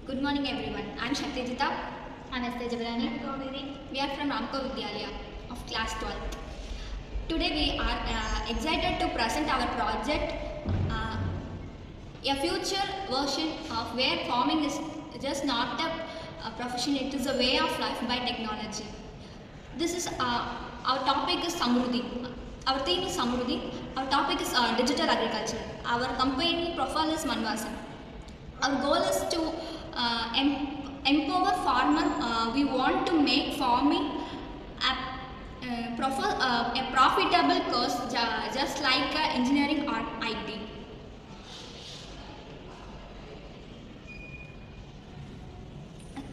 Good morning everyone. I am Shaktijita. I'm Esther Jabrani. We are from Ramco Vidyalaya of class 12th. Today we are excited to present our project, a future version of where farming is just not a profession, it is a way of life by technology. This is our topic is Samruddhi. Our theme is Samruddhi. Our topic is digital agriculture. Our company profile is Manvasam. Our goal is to empower farmer. We want to make farming a profitable course, just like engineering or IT.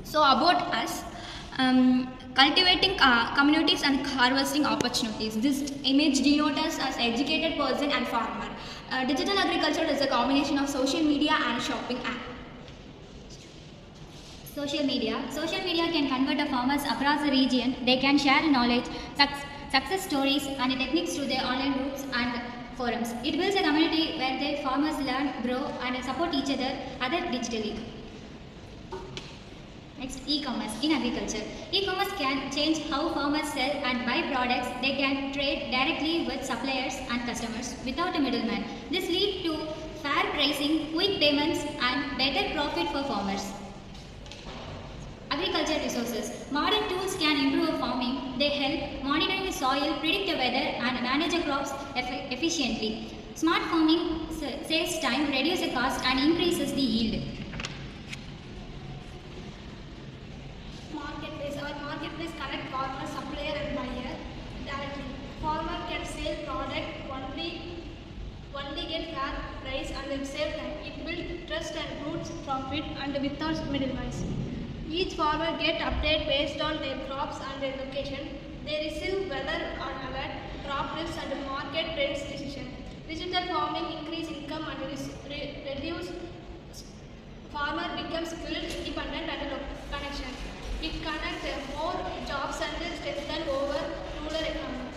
So about us, cultivating communities and harvesting opportunities. This image denotes us as educated person and farmer. Digital agriculture is a combination of social media and shopping app. Social media can convert the farmers across the region. They can share knowledge, success stories and techniques through their online groups and forums. It builds a community where the farmers learn, grow and support each other digitally. Next, e-commerce in agriculture. E-commerce can change how farmers sell and buy products. They can trade directly with suppliers and customers without a middleman. This leads to fair pricing, quick payments and better profit for farmers. Agriculture resources. Modern tools can improve farming. They help monitoring the soil, predict the weather and manage the crops efficiently. Smart farming saves time, reduces the cost and increases the yield. Marketplace connect farmer, supplier and buyer directly. Farmer can sell product only get fair price and at the same time it builds trust and roots profit and without middlemen. Each farmer get update based on their crops and their location. They receive weather alert, crop risks and market trends decision. Digital farming increase income and reduce farmer becomes skilled, independent and connection. It connects more jobs and strengthen over rural economy.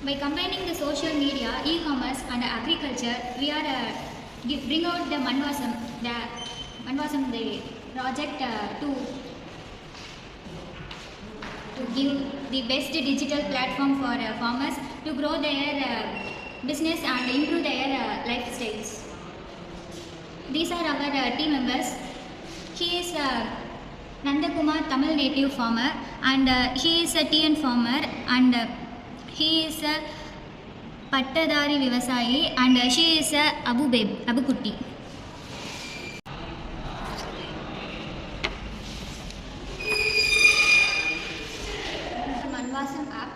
By combining the social media, e-commerce and agriculture, we are bring out the Manvasam, the project to give the best digital platform for farmers to grow their business and improve their lifestyles. These are our team members. He is Nandakumar, Tamil native farmer, and he is a TN farmer, and he is a Pattadari Vivasayi, and she is a Abu Kutti. Manvasam app.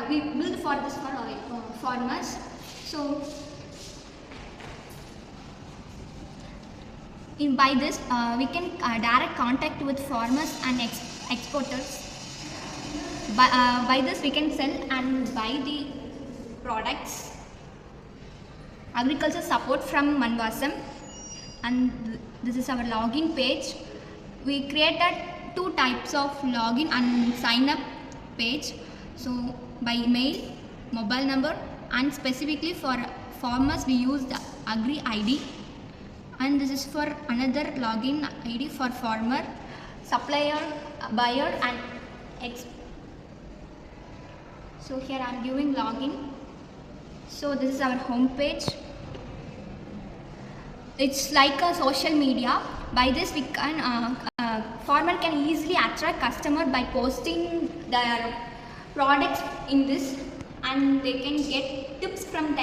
We build for this for farmers. So by this, we can direct contact with farmers and exporters. By this, we can sell and buy the products. Agriculture support from Manvasam, and this is our login page. We created two types of login and sign up page. So by mail, mobile number, and specifically for farmers, we use the Agri ID. And this is for another login ID for farmer, supplier, buyer and so here I am giving login. So this is our home page. It's like a social media. By this we can farmer can easily attract customer by posting their products in this, and they can get tips from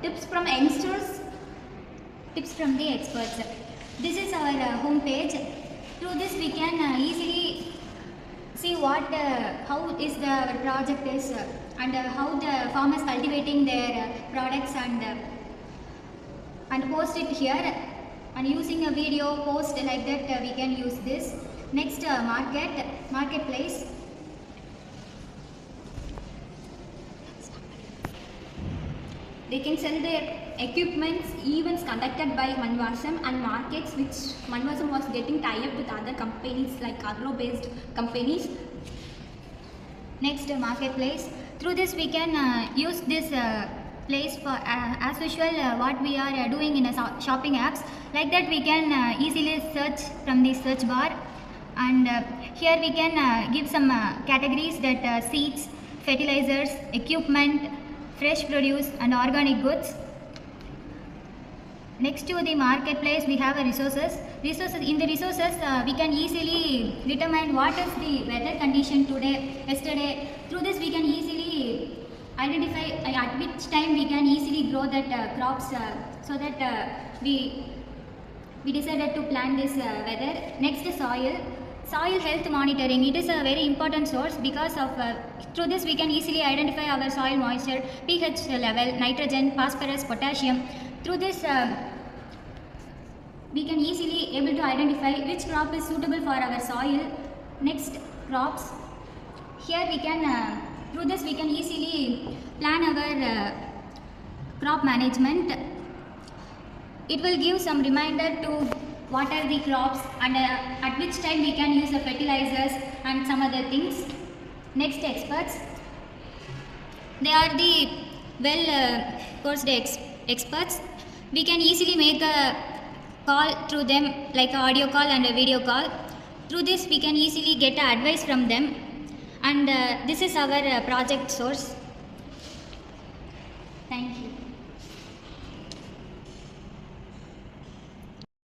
tips from youngsters, Tips from the experts. This is our home page. Through this we can easily see how is the project is and how the farmers cultivating their products and post it here, and using a video post like that we can use this. Next, marketplace. They can sell their equipments, events conducted by Manvasam and markets which Manvasam was getting tied up with other companies like agro-based companies. Next, marketplace. Through this we can use this place for as usual what we are doing in a shopping apps. Like that we can easily search from the search bar, and here we can give some categories that seeds, fertilizers, equipment, fresh produce and organic goods. Next to the marketplace we have a resources. In the resources we can easily determine what is the weather condition today, yesterday. Through this we can easily identify at which time we can easily grow that crops, so that we decided to plant this weather. Next is soil health monitoring. It is a very important source because of through this we can easily identify our soil moisture, pH level, nitrogen, phosphorus, potassium. Through this we can easily able to identify which crop is suitable for our soil. Next, crops. Here we can through this we can easily plan our crop management. It will give some reminder to what are the crops and at which time we can use the fertilizers and some other things. Next, experts. They are the well course experts. We can easily make a call through them, like an audio call and a video call. Through this we can easily get advice from them, and this is our project source. Thank you.